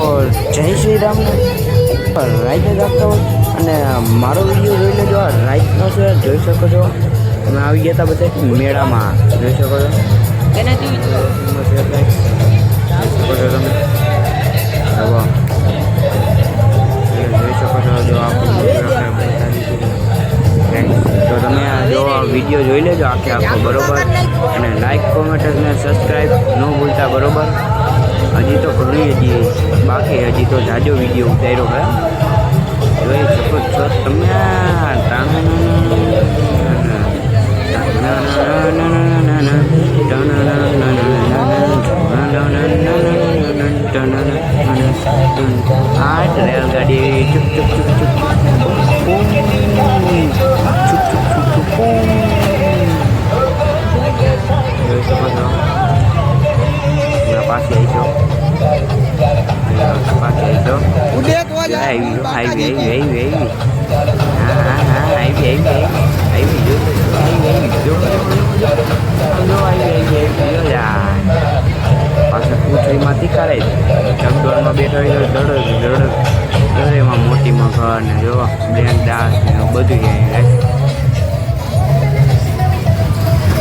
જય શ્રી રામ રાઈટ જ આપતા હોય અને મારો વિડીયો જોઈ લેજો. આ રાઈટનો છે, જોઈ શકો છો. અમે આવી ગયા હતા બધા મેળામાં, જોઈ શકો છો. જોઈ શકો છો તમે. જોઈ શકો છો. જો તો તમે જો વિડીયો જોઈ લેજો આખો બરોબર, અને લાઈક કોમેન્ટ અને સબસ્ક્રાઈબ ન ભૂલતા બરોબર. હજી તો ઘણી બાકી, હજી તો જાજો વિડીયો ઉતાર્યો હે, જોઈ શકો છો તમે. આ રેલગાડી ચુપ ચુપ ચુપ ચુપ જોઈ શકો છો. પાસે આવી જાઓ, પાસે આવી જાઓ. આવી પાછા પૂછડીમાંથી કરે ચકડોળમાં બેઠો દડેમાં મોટીમાં ઘર ને જો બ્રેક ડાન્સ ને બધું